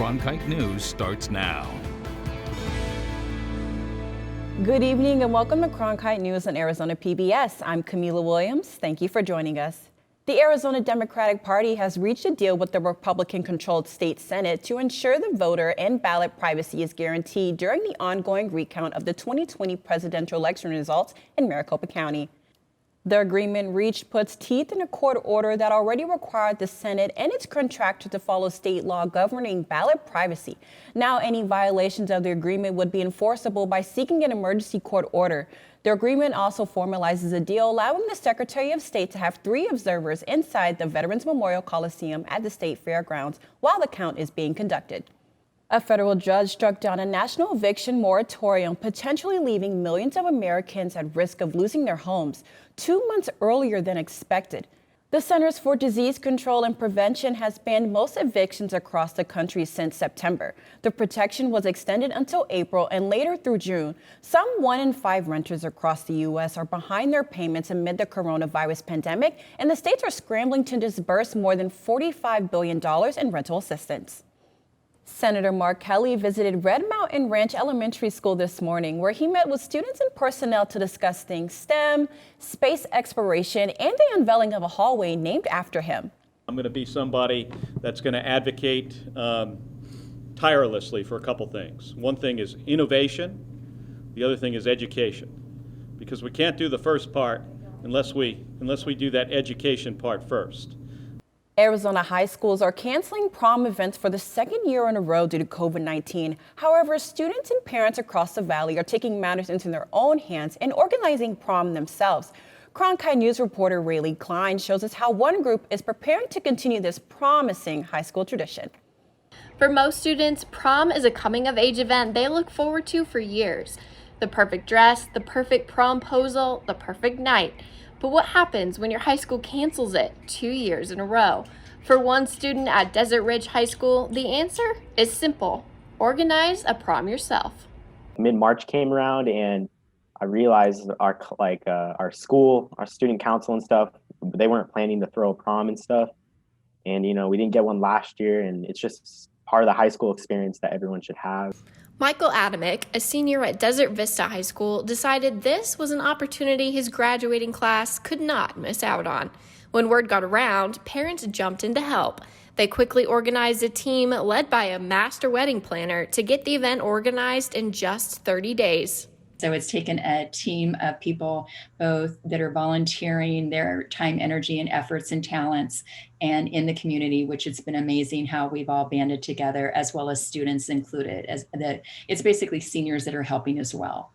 Cronkite News starts now. Good evening and welcome to Cronkite News on Arizona PBS. I'm Camila Williams. Thank you for joining us. The Arizona Democratic Party has reached a deal with the Republican-controlled state Senate to ensure the voter and ballot privacy is guaranteed during the ongoing recount of the 2020 presidential election results in Maricopa County. The agreement reached puts teeth in a court order that already required the Senate and its contractor to follow state law governing ballot privacy. Now, any violations of the agreement would be enforceable by seeking an emergency court order. The agreement also formalizes a deal allowing the Secretary of State to have 3 observers inside the Veterans Memorial Coliseum at the state fairgrounds while the count is being conducted. A federal judge struck down a national eviction moratorium, potentially leaving millions of Americans at risk of losing their homes 2 months earlier than expected. The Centers for Disease Control and Prevention has banned most evictions across the country since September. The protection was extended until April and later through June. Some 1 in 5 renters across the U.S. are behind their payments amid the coronavirus pandemic, and the states are scrambling to disburse more than $45 billion in rental assistance. Senator Mark Kelly visited Red Mountain Ranch Elementary School this morning, where he met with students and personnel to discuss things STEM, space exploration, and the unveiling of a hallway named after him. I'm going to be somebody that's going to advocate tirelessly for a couple things. One thing is innovation. The other thing is education, because we can't do the first part unless we do that education part first. Arizona high schools are canceling prom events for the 2nd year in a row due to COVID-19. However, students and parents across the valley are taking matters into their own hands and organizing prom themselves. Cronkite News reporter Rayleigh Klein shows us how one group is preparing to continue this promising high school tradition. For most students, prom is a coming-of-age event they look forward to for years. The perfect dress, the perfect promposal, the perfect night. But what happens when your high school cancels it 2 years in a row? For one student at Desert Ridge High School, the answer is simple. Organize a prom yourself. Mid-March came around and I realized our school, our student council and stuff, they weren't planning to throw a prom and stuff. And, we didn't get one last year, and it's just part of the high school experience that everyone should have. Michael Adamick, a senior at Desert Vista High School, decided this was an opportunity his graduating class could not miss out on. When word got around, parents jumped in to help. They quickly organized a team led by a master wedding planner to get the event organized in just 30 days. So it's taken a team of people, both that are volunteering their time, energy, and efforts and talents, and in the community, which it's been amazing how we've all banded together, as well as students included. It's basically seniors that are helping as well.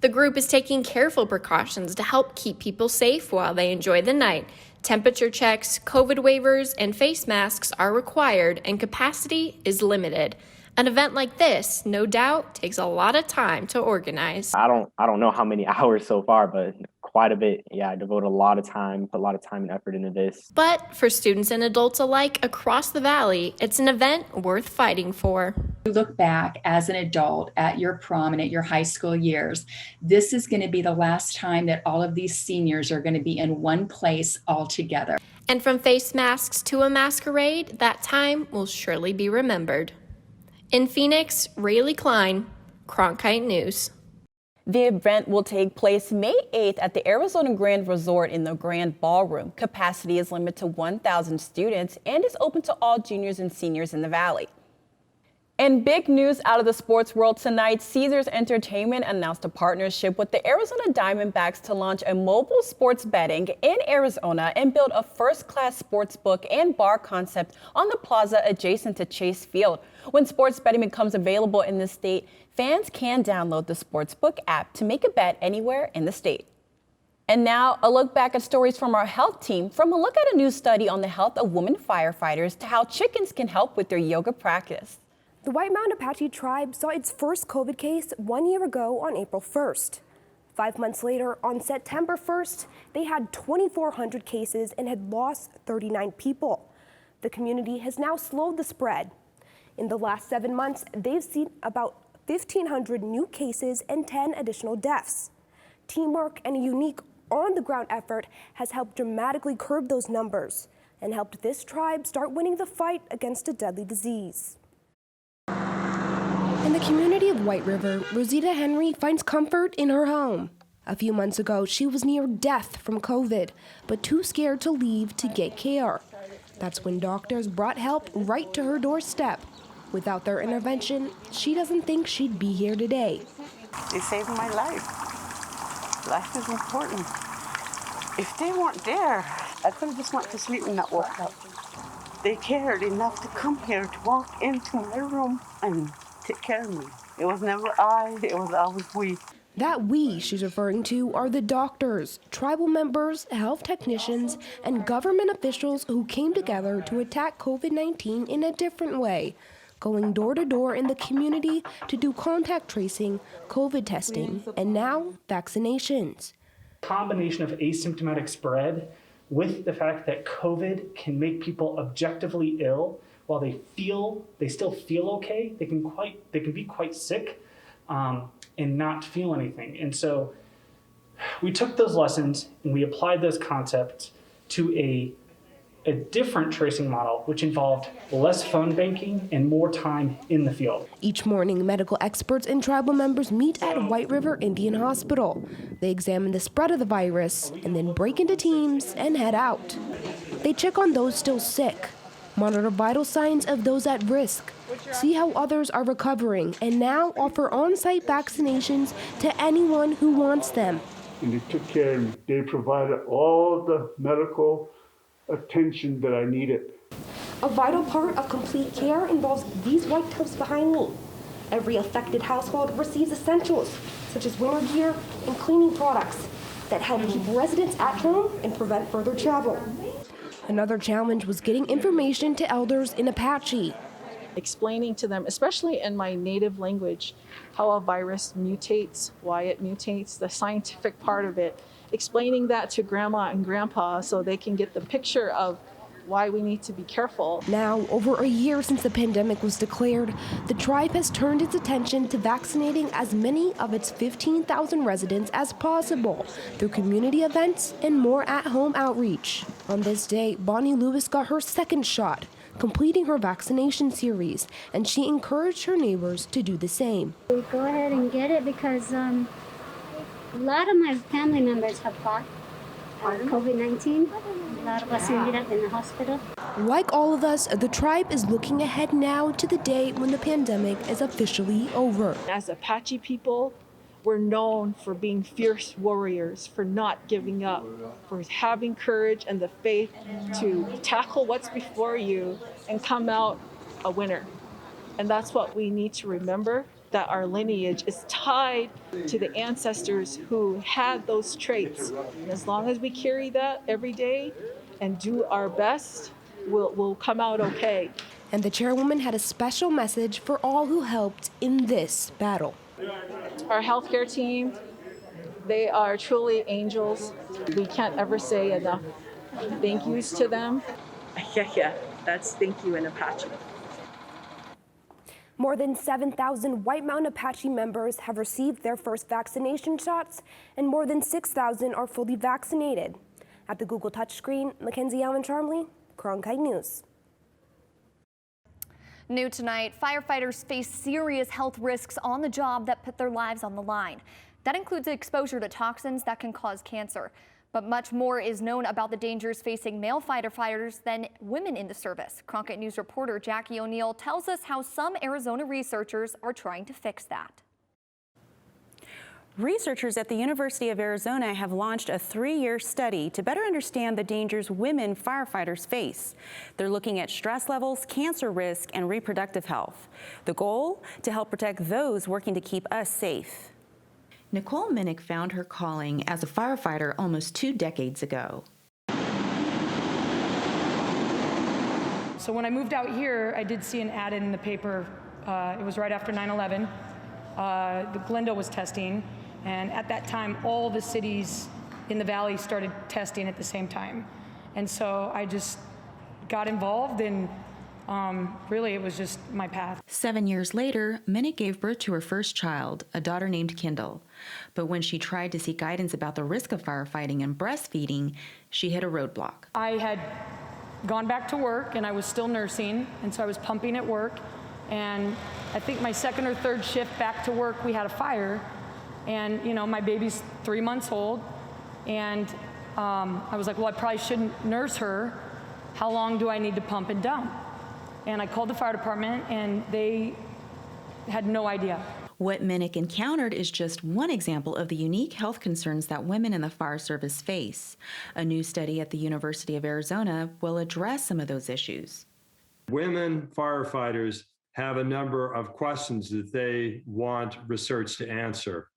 The group is taking careful precautions to help keep people safe while they enjoy the night. Temperature checks, COVID waivers, and face masks are required, and capacity is limited. An event like this, no doubt, takes a lot of time to organize. I don't know how many hours so far, but quite a bit. Yeah, I devote a lot of time, put a lot of time and effort into this. But for students and adults alike across the valley, it's an event worth fighting for. You look back as an adult at your prom and at your high school years, this is going to be the last time that all of these seniors are going to be in one place all together. And from face masks to a masquerade, that time will surely be remembered. In Phoenix, Rayleigh Klein, Cronkite News. The event will take place May 8th at the Arizona Grand Resort in the Grand Ballroom. Capacity is limited to 1,000 students and is open to all juniors and seniors in the valley. And big news out of the sports world tonight, Caesars Entertainment announced a partnership with the Arizona Diamondbacks to launch a mobile sports betting in Arizona and build a first-class sports book and bar concept on the plaza adjacent to Chase Field. When sports betting becomes available in the state, fans can download the Sportsbook app to make a bet anywhere in the state. And now, a look back at stories from our health team, from a look at a new study on the health of women firefighters to how chickens can help with their yoga practice. The White Mountain Apache tribe saw its first COVID case 1 year ago on April 1st. 5 months later, on September 1st, they had 2,400 cases and had lost 39 people. The community has now slowed the spread. In the last 7 months, they've seen about 1,500 new cases and 10 additional deaths. Teamwork and a unique on-the-ground effort has helped dramatically curb those numbers and helped this tribe start winning the fight against a deadly disease. In the community of White River, Rosita Henry finds comfort in her home. A few months ago, she was near death from COVID, but too scared to leave to get care. That's when doctors brought help right to her doorstep. Without their intervention, she doesn't think she'd be here today. They saved my life. Life is important. If they weren't there, I could have just went to sleep and not woke up. They cared enough to come here to walk into my room and take care of me. It was never I, it was always we. That we she's referring to are the doctors, tribal members, health technicians, and government officials who came together to attack COVID-19 in a different way, going door to door in the community to do contact tracing, COVID testing, and now vaccinations. Combination of asymptomatic spread with the fact that COVID can make people objectively ill while they still feel okay. They can be quite sick and not feel anything. And so we took those lessons and we applied those concepts to a different tracing model, which involved less phone banking and more time in the field. Each morning, medical experts and tribal members meet at White River Indian Hospital. They examine the spread of the virus and then break into teams and head out. They check on those still sick, monitor vital signs of those at risk, see how others are recovering, and now offer on-site vaccinations to anyone who wants them. And they took care of me. They provided all the medical attention that I needed. A vital part of complete care involves these white tubs behind me. Every affected household receives essentials, such as winter gear and cleaning products that help keep residents at home and prevent further travel. Another challenge was getting information to elders in Apache. Explaining to them, especially in my native language, how a virus mutates, why it mutates, the scientific part of it, explaining that to grandma and grandpa so they can get the picture of why we need to be careful. Now, over a year since the pandemic was declared, the tribe has turned its attention to vaccinating as many of its 15,000 residents as possible through community events and more at-home outreach. On this day, Bonnie Lewis got her second shot, completing her vaccination series, and she encouraged her neighbors to do the same. Go ahead and get it because a lot of my family members have fought COVID-19. A lot of us ended up in the hospital. Like all of us, the tribe is looking ahead now to the day when the pandemic is officially over. As Apache people, we're known for being fierce warriors, for not giving up, for having courage and the faith to tackle what's before you and come out a winner. And that's what we need to remember, that our lineage is tied to the ancestors who had those traits. And as long as we carry that every day and do our best, we'll come out okay. And the chairwoman had a special message for all who helped in this battle. Our healthcare team, they are truly angels. We can't ever say enough thank yous to them. Yeah, that's thank you in Apache. More than 7,000 White Mountain Apache members have received their first vaccination shots, and more than 6,000 are fully vaccinated. At the Google touchscreen, Mackenzie Allen Charmley, Cronkite News. New tonight, firefighters face serious health risks on the job that put their lives on the line. That includes exposure to toxins that can cause cancer. But much more is known about the dangers facing male firefighters than women in the service. Cronkite News reporter Jackie O'Neill tells us how some Arizona researchers are trying to fix that. Researchers at the University of Arizona have launched a 3-year study to better understand the dangers women firefighters face. They're looking at stress levels, cancer risk, and reproductive health. The goal? To help protect those working to keep us safe. Nicole Minnick found her calling as a firefighter almost 2 decades ago. So when I moved out here, I did see an ad in the paper. It was right after 9/11. The Glendale was testing, and at that time, all the cities in the valley started testing at the same time. And so I just got involved, and really it was just my path. 7 years later, Minnick gave birth to her first child, a daughter named Kendall. But when she tried to seek guidance about the risk of firefighting and breastfeeding, she hit a roadblock. I had gone back to work, and I was still nursing, and so I was pumping at work. And I think my second or third shift back to work, we had a fire. And, you know, my baby's 3 months old. And I was like, well, I probably shouldn't nurse her. How long do I need to pump and dump? And I called the fire department, and they had no idea. What Minnick encountered is just one example of the unique health concerns that women in the fire service face. A new study at the University of Arizona will address some of those issues. Women firefighters have a number of questions that they want research to answer.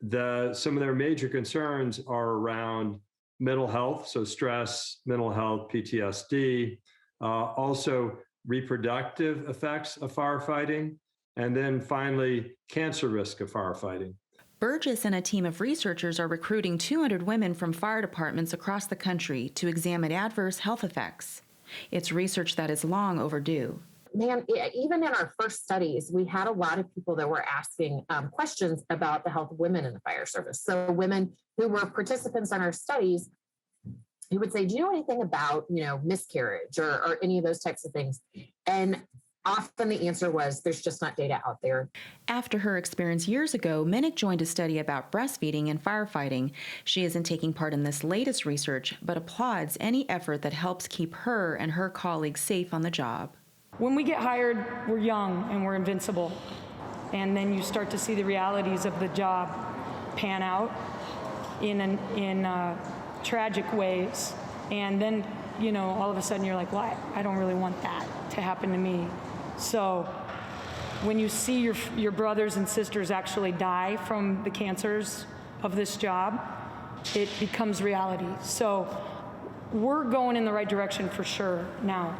Some of their major concerns are around mental health, so stress, mental health, PTSD, also reproductive effects of firefighting, and then finally, cancer risk of firefighting. Burgess and a team of researchers are recruiting 200 women from fire departments across the country to examine adverse health effects. It's research that is long overdue. Man, even in our first studies, we had a lot of people that were asking questions about the health of women in the fire service. So women who were participants in our studies, who would say, do you know anything about, you know, miscarriage or any of those types of things? And often the answer was, there's just not data out there. After her experience years ago, Minnick joined a study about breastfeeding and firefighting. She isn't taking part in this latest research, but applauds any effort that helps keep her and her colleagues safe on the job. When we get hired, we're young and we're invincible. And then you start to see the realities of the job pan out in tragic ways. And then, you know, all of a sudden you're like, well, I don't really want that to happen to me. So when you see your brothers and sisters actually die from the cancers of this job, it becomes reality. So we're going in the right direction for sure now.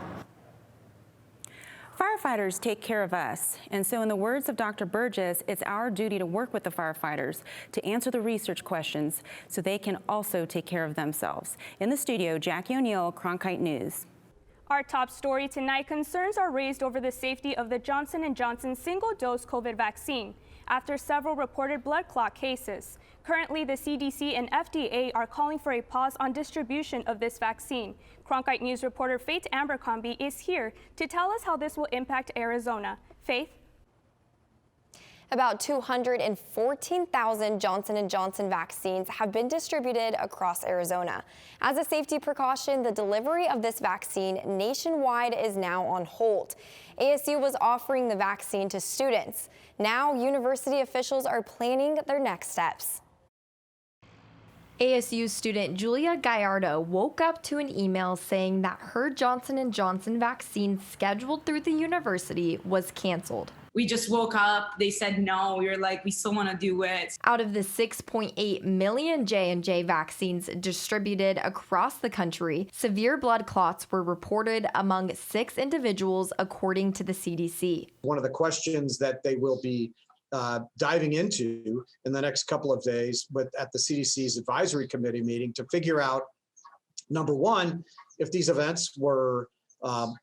Firefighters take care of us, and so in the words of Dr. Burgess, it's our duty to work with the firefighters to answer the research questions so they can also take care of themselves. In the studio, Jackie O'Neill, Cronkite News. Our top story tonight: concerns are raised over the safety of the Johnson & Johnson single-dose COVID vaccine after several reported blood clot cases. Currently, the CDC and FDA are calling for a pause on distribution of this vaccine. Cronkite News reporter Faith Abercrombie is here to tell us how this will impact Arizona. Faith? About 214,000 Johnson & Johnson vaccines have been distributed across Arizona. As a safety precaution, the delivery of this vaccine nationwide is now on hold. ASU was offering the vaccine to students. Now, university officials are planning their next steps. ASU student Julia Gallardo woke up to an email saying that her Johnson & Johnson vaccine scheduled through the university was canceled. We just woke up, they said no, we were like, we still want to do it. Out of the 6.8 million J&J vaccines distributed across the country, severe blood clots were reported among 6 individuals, according to the CDC. One of the questions that they will be diving into in the next couple of days at the CDC's advisory committee meeting to figure out, number one, if these events were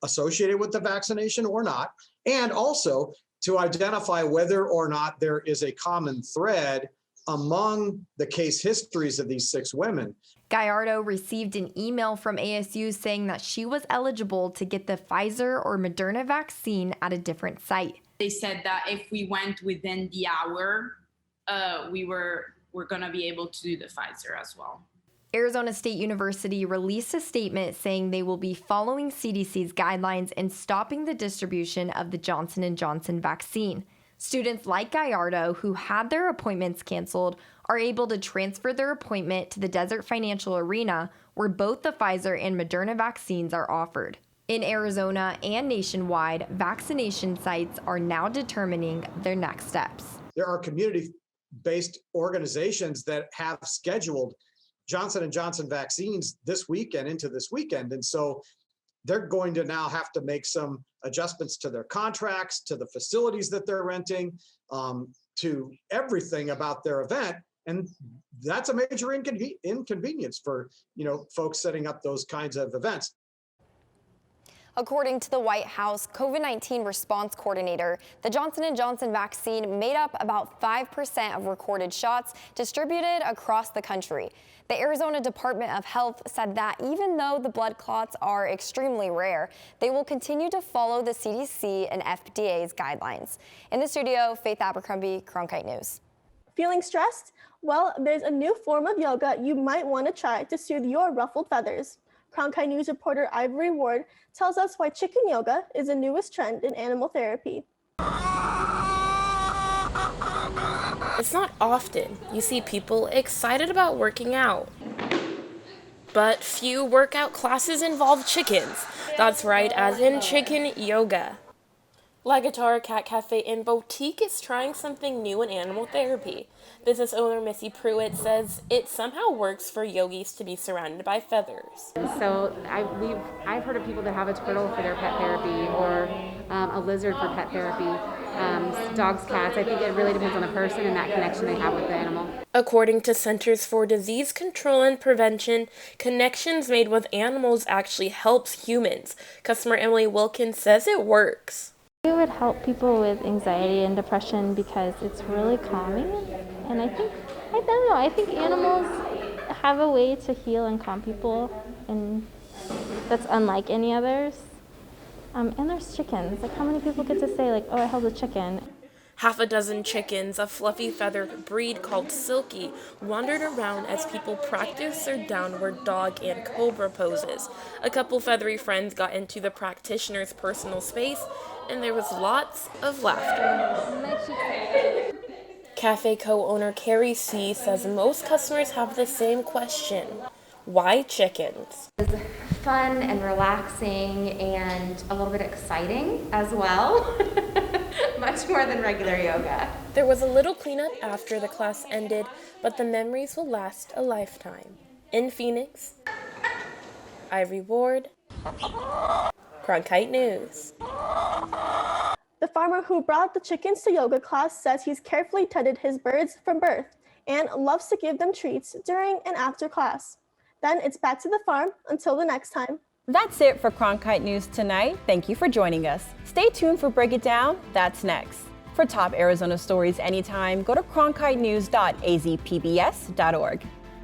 associated with the vaccination or not, and also to identify whether or not there is a common thread among the case histories of these 6 women. Gallardo received an email from ASU saying that she was eligible to get the Pfizer or Moderna vaccine at a different site. They said that if we went within the hour, we're going to be able to do the Pfizer as well. Arizona State University released a statement saying they will be following CDC's guidelines and stopping the distribution of the Johnson & Johnson vaccine. Students like Gallardo, who had their appointments canceled, are able to transfer their appointment to the Desert Financial Arena, where both the Pfizer and Moderna vaccines are offered. In Arizona and nationwide, vaccination sites are now determining their next steps. There are community-based organizations that have scheduled Johnson & Johnson vaccines this weekend into this weekend. And so they're going to now have to make some adjustments to their contracts, to the facilities that they're renting, to everything about their event. And that's a major inconvenience for, folks setting up those kinds of events. According to the White House COVID-19 response coordinator, the Johnson & Johnson vaccine made up about 5% of recorded shots distributed across the country. The Arizona Department of Health said that even though the blood clots are extremely rare, they will continue to follow the CDC and FDA's guidelines. In the studio, Faith Abercrombie, Cronkite News. Feeling stressed? Well, there's a new form of yoga you might want to try to soothe your ruffled feathers. Cronkite News reporter Ivory Ward tells us why chicken yoga is the newest trend in animal therapy. It's not often you see people excited about working out. But few workout classes involve chickens. That's right, as in chicken yoga. La Guitar Cat Cafe and Boutique is trying something new in animal therapy. Business owner Missy Pruitt says it somehow works for yogis to be surrounded by feathers. So I've heard of people that have a turtle for their pet therapy or a lizard for pet therapy, dogs, cats. I think it really depends on the person and that connection they have with the animal. According to Centers for Disease Control and Prevention, connections made with animals actually helps humans. Customer Emily Wilkins says it works. It would help people with anxiety and depression because it's really calming. And I think animals have a way to heal and calm people, and that's unlike any others. And there's chickens. Like, how many people get to say, like, oh, I held a chicken? Half a dozen chickens, a fluffy feathered breed called Silky, wandered around as people practiced their downward dog and cobra poses. A couple feathery friends got into the practitioner's personal space, and there was lots of laughter. Cafe co-owner Carrie C. says most customers have the same question: why chickens? It's fun and relaxing and a little bit exciting as well. Much more than regular yoga. There was a little cleanup after the class ended, but the memories will last a lifetime. In Phoenix, Ivory Ward, Cronkite News. The farmer who brought the chickens to yoga class says he's carefully tended his birds from birth and loves to give them treats during and after class. Then it's back to the farm until the next time. That's it for Cronkite News tonight. Thank you for joining us. Stay tuned for Break It Down. That's next. For top Arizona stories anytime, go to cronkitenews.azpbs.org.